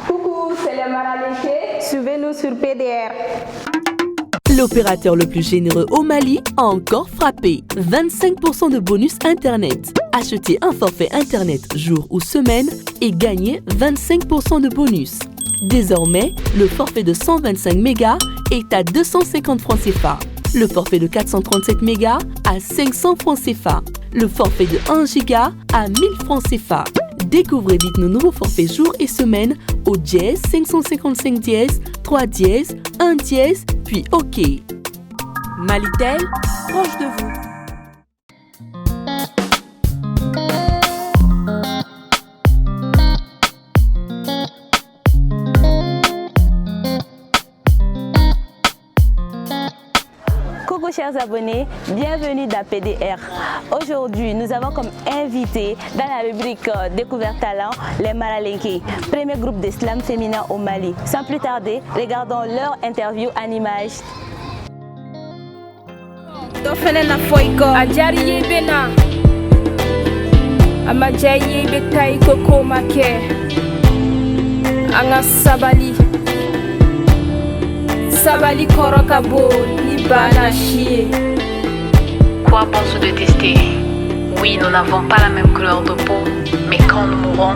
Coucou, c'est les Maralinké. Suivez-nous sur PDR. L'opérateur le plus généreux au Mali a encore frappé. 25% de bonus Internet. Achetez un forfait Internet jour ou semaine et gagnez 25% de bonus. Désormais, le forfait de 125 mégas est à 250 francs CFA. Le forfait de 437 mégas à 500 francs CFA. Le forfait de 1 giga à 1000 francs CFA. Découvrez vite nos nouveaux forfaits jours et semaines au dièse 555 dièse 3 dièse 1 dièse puis OK. Malitel, proche de vous. Coucou chers abonnés, bienvenue dans PDR. Aujourd'hui, nous avons comme invité dans la rubrique Découverte Talent les Maralinké, premier groupe de slam féminin au Mali. Sans plus tarder, regardons leur interview en images. Dofenena foiko ajari yebena amajaye betai koko make anga sabali korokabo ni bana chie. Quoi penses-tu de tester? Oui, nous n'avons pas la même couleur de peau, mais quand nous mourrons.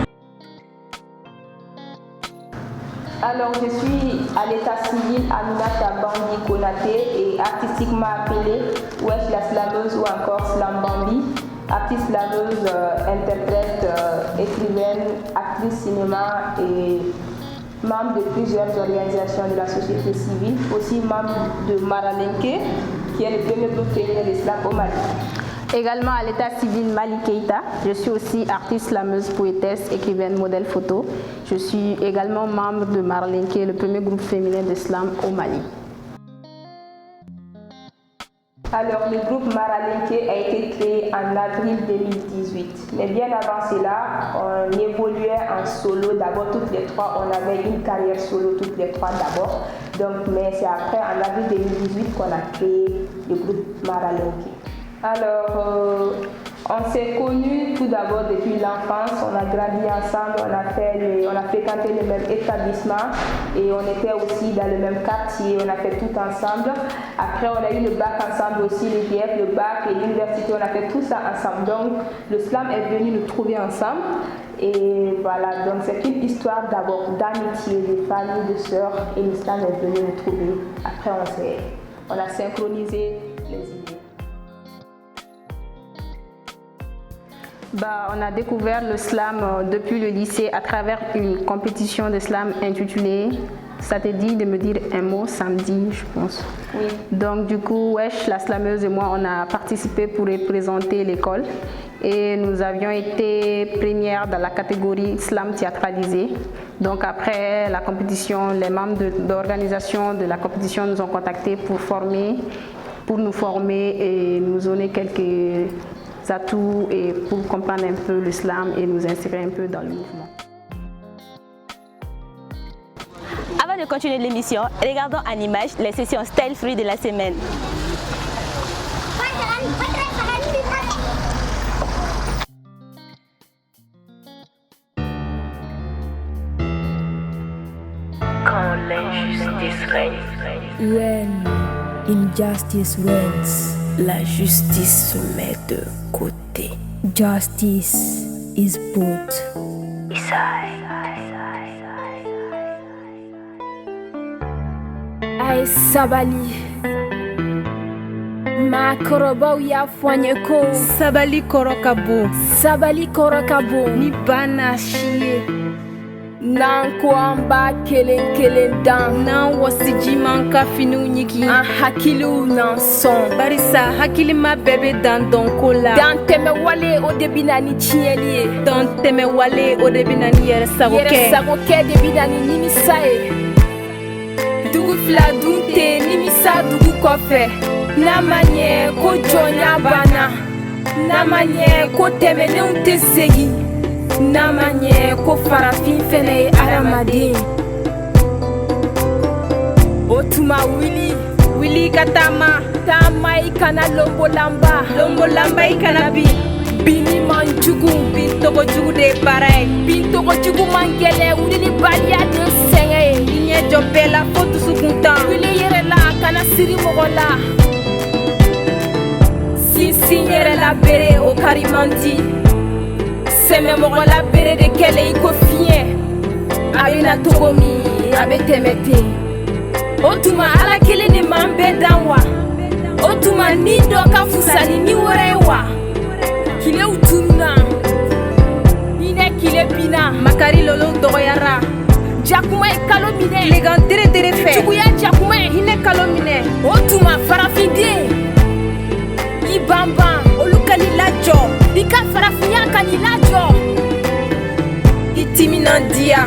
Alors, je suis à l'état civil Aminata Bambi Konaté et artistiquement appelée Wesh la slameuse ou encore Slam Bambi. Artiste slameuse, interprète, écrivaine, actrice cinéma et membre de plusieurs organisations de la société civile, aussi membre de Maralinké, qui est le premier groupe féminin de slam au Mali. Également à l'état civil Mali Keita, je suis aussi artiste slameuse, poétesse, écrivaine, modèle photo. Je suis également membre de Maralinké, le premier groupe féminin de slam au Mali. Alors, le groupe Maralinké a été créé en avril 2018. Mais bien avant cela, on évoluait en solo. D'abord, toutes les trois, on avait une carrière solo, toutes les trois d'abord. Mais c'est après, en avril 2018, qu'on a créé le groupe Maralinké. Alors, on s'est connus tout d'abord depuis l'enfance, on a grandi ensemble, on a fréquenté le même établissement et on était aussi dans le même quartier, on a fait tout ensemble. Après, on a eu le bac ensemble aussi, l'IDF, le bac et l'université, on a fait tout ça ensemble. Donc, le slam est venu nous trouver ensemble. Et voilà, donc c'est une histoire d'abord d'amitié, de famille, de sœurs, et le slam est venu nous trouver. Après, on a synchronisé les idées. On a découvert le slam depuis le lycée à travers une compétition de slam intitulée Ça te dit de me dire un mot samedi, je pense. Oui. Donc du coup, Wesh, la slameuse et moi, on a participé pour représenter l'école. Et nous avions été premières dans la catégorie slam théâtralisé. Donc après la compétition, les membres d'organisation de la compétition nous ont contactés pour nous former et nous donner quelques atouts et pour comprendre un peu le slam et nous insérer un peu dans le mouvement. Avant de continuer l'émission, regardons en image les sessions Style Free de la semaine. Quand l'injustice règne. When injustice reigns, La justice se met de côté. justice is put. Ay sabali makorobaw ya fwanye ko Sabali korokabo, sabali korokabo ni bana shie, nan ko amba kelen dan nan wasiji man ka finu nyiki. an hakilu nan son Barisa hakili ma bebe dan donko la. dan teme wale o de binani tiɲɛli ye Dan teme wale o de bina ni yɛrɛ sago yɛrɛ kɛ. sago kɛ de binani nimisa ye dugu fila dun tɛ nimisa dugu kɔfɛ n'a ma ɲɛ ko jɔnya banna n'a ma ɲɛ ko tɛmɛnenw tɛ segin n'a ma ɲɛ ko farafin fɛnɛ ye adamaden o tuma Wili ka taama, taama i kana lombolamba lombolamba i kana bi. bini man jugu Bin togo jugu de ye baara ye. bin tɔgɔ jugu man gɛlɛ wulilibaliya de siri mɔgɔ la sinsin yɛrɛ la bere o karimandi sɛmɛ mɔgɔ la bere de kɛlɛ I ko fiɲɛ a bena togo min a be tɛmɛ ten o tuma ala kelen de m'an bɛɛ dan wa o tuma ni dɔ ka fusa ni wɛrɛ ye wa kilew tununa hinɛ kile binna makari lolo dɔgɔyara jakuma ye kalo minɛ tilegan tere tere fɛ juguya jakuma ye hinɛ kalo minɛ o tuma farafiden I banban olu ka n'i lajɔ I ka farafinya ka n'i lajɔ I timinandiya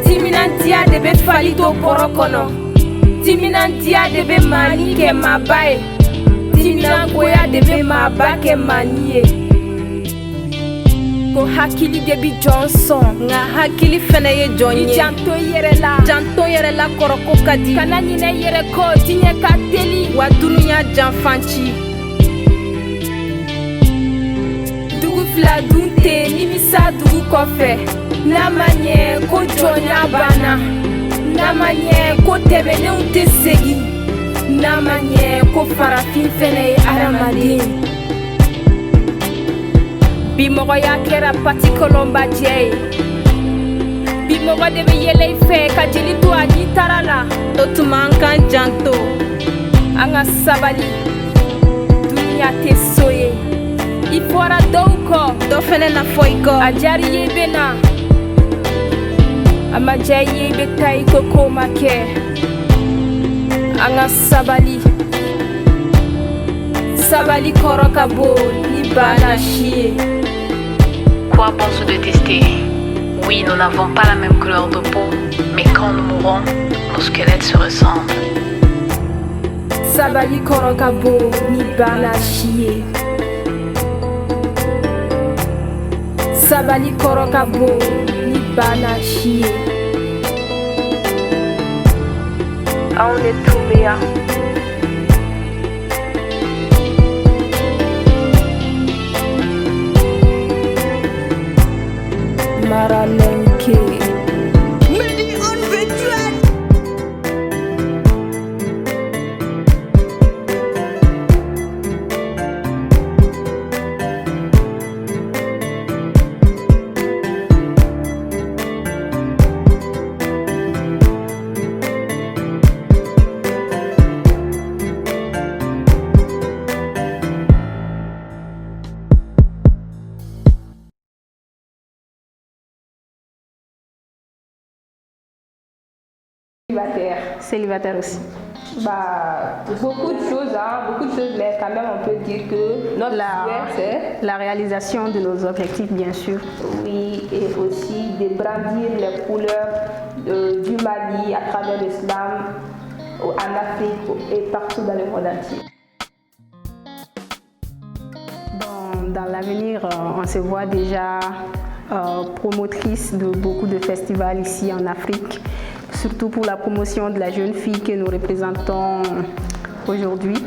timinandiya de be fali to bɔrɔ kɔnɔ timinandiya de be maani kɛ maaba ye timinangoya de be maaba kɛ maani ye ko hakili de bi jɔn sɔn nka hakili fɛnɛ ye jɔn ye I janto I yɛrɛ la janto yɛrɛ la kɔrɔ ko ka di kana ɲinɛ yɛrɛ kɔ diɲɛ ka teli wa dunuya janfanci dugu fila dun tɛ nimisa dugu kɔfɛ n'a ma ɲɛ ko jɔnya banna n'a ma ɲɛ ko tɛmɛnenw tɛ segin n'a ma ɲɛ ko farafin fɛnɛ ye adamaden bi mɔgɔya kɛra pati kɔlɔnbajɛ ye bi mɔgɔ de be yɛlɛ I fɛ ka jeli to a ɲi tara la o tuma an k'an janto an ka sabali duniya tɛ so ye I fɔra dɔw kɔ dɔ fɛnɛ na fɔ I kɔ a jari ye I bena a ma ja I ye I be taa I ko kow ma kɛ an ka sabali sabali kɔrɔ ka bon ni bana si ye. Quoi bon se détester? Oui, nous n'avons pas la même couleur de peau, mais quand nous mourrons, nos squelettes se ressemblent. Sabali kɔrɔ ka bon ni bana si ye. Sabali kɔrɔ ka bon ni bana si ye. Anw de tun bɛ yan. Maralenke. Célibataire aussi. Bah, beaucoup de choses, mais quand même on peut dire que notre souhait, c'est la réalisation de nos objectifs, bien sûr. Oui, et aussi de brandir les couleurs du Mali à travers l'islam en Afrique et partout dans le monde entier. Dans l'avenir, on se voit déjà promotrice de beaucoup de festivals ici en Afrique, surtout pour la promotion de la jeune fille que nous représentons aujourd'hui.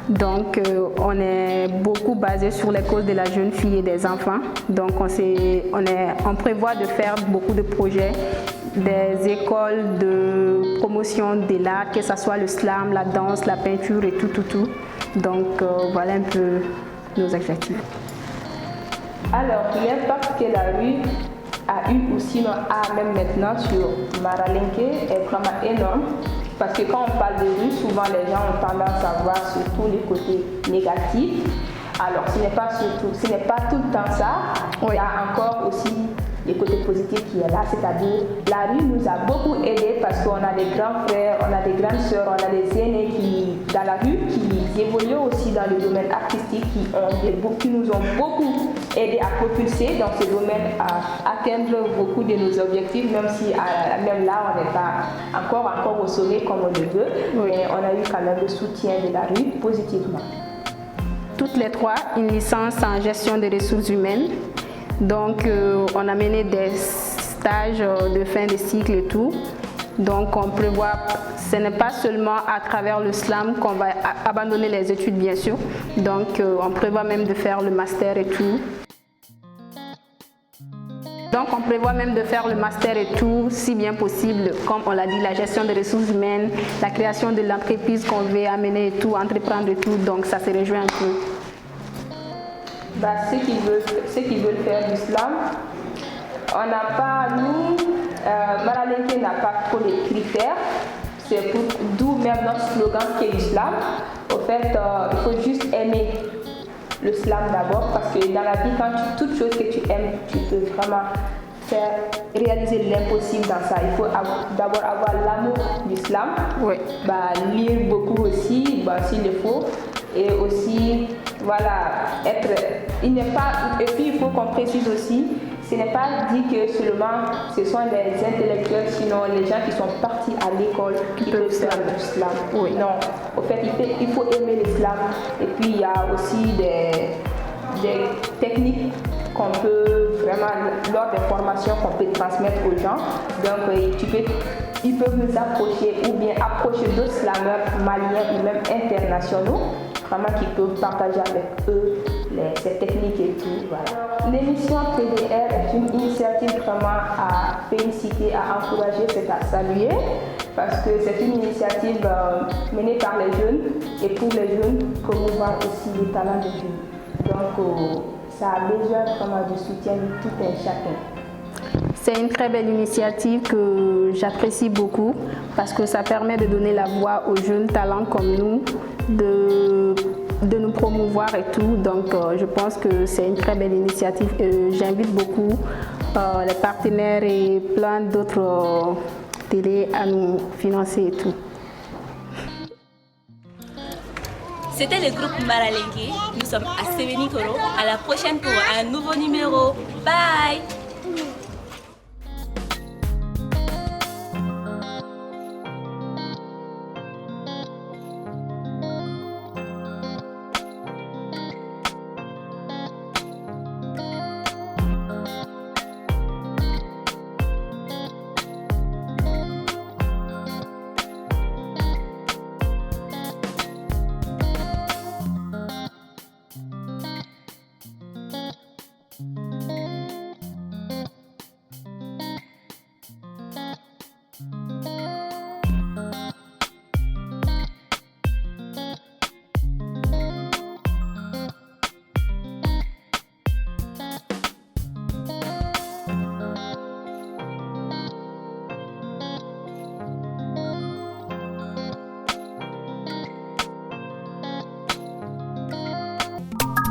Donc on est beaucoup basé sur les causes de la jeune fille et des enfants. Donc on prévoit de faire beaucoup de projets, des écoles de promotion de l'art, que ce soit le slam, la danse, la peinture et tout. Donc voilà un peu nos objectifs. Alors, l'impact que la rue a eu ou sinon a même maintenant sur Maralenke est vraiment énorme. Parce que quand on parle de rue, souvent les gens ont tendance à voir surtout les côtés négatifs. Alors ce n'est pas tout le temps ça. Oui. Il y a encore aussi les côtés positifs qui est là, c'est-à-dire la rue nous a beaucoup aidés parce qu'on a des grands frères, on a des grandes sœurs, on a des aînés qui, dans la rue, qui évoluent aussi dans le domaine artistique, qui nous ont beaucoup aidés à propulser dans ce domaine, à atteindre beaucoup de nos objectifs, même si même là on n'est pas encore au sommet comme on le veut, oui. Mais on a eu quand même le soutien de la rue positivement. Toutes les trois, une licence en gestion des ressources humaines. Donc on a mené des stages de fin de cycle et tout. Donc on prévoit, ce n'est pas seulement à travers le slam qu'on va abandonner les études bien sûr. Donc on prévoit même de faire le master et tout. Donc on prévoit même de faire le master et tout, si bien possible, comme on l'a dit, la gestion des ressources humaines, la création de l'entreprise qu'on veut amener et tout, entreprendre et tout, donc ça se rejoint un peu. Ceux qui veulent faire l'islam, on n'a pas, nous, Maralenke n'a pas trop les critères, c'est pour d'où même notre slogan qui est l'islam. Au fait, il faut juste aimer le slam d'abord, parce que dans la vie, toute chose que tu aimes, tu peux vraiment faire réaliser l'impossible dans ça. Il faut d'abord avoir l'amour du slam, lire beaucoup aussi, s'il le faut, et aussi, et puis il faut qu'on précise aussi, ce n'est pas dit que seulement ce sont les intellectuels, sinon les gens qui sont partis à l'école qui peuvent faire du slam. Oui. Non, au fait, il faut aimer l'islam. Et puis il y a aussi des techniques qu'on peut vraiment, lors des formations, qu'on peut transmettre aux gens. Donc ils peuvent nous approcher ou bien approcher d'autres slammeurs maliens ou même internationaux, vraiment qui peuvent partager avec eux ces techniques et tout. Voilà. L'émission TDR est une initiative vraiment à féliciter, à encourager, c'est à saluer, parce que c'est une initiative menée par les jeunes et pour les jeunes, promouvoir aussi les talents des jeunes. Donc ça a besoin vraiment du soutien de tout un chacun. C'est une très belle initiative que j'apprécie beaucoup parce que ça permet de donner la voix aux jeunes talents comme nous, de nous promouvoir et tout. Donc je pense que c'est une très belle initiative. J'invite beaucoup les partenaires et plein d'autres télés à nous financer et tout. C'était le groupe Maralenke. Nous sommes à Sevenikoro. À la prochaine pour un nouveau numéro. Bye!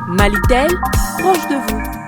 Malitel, proche de vous.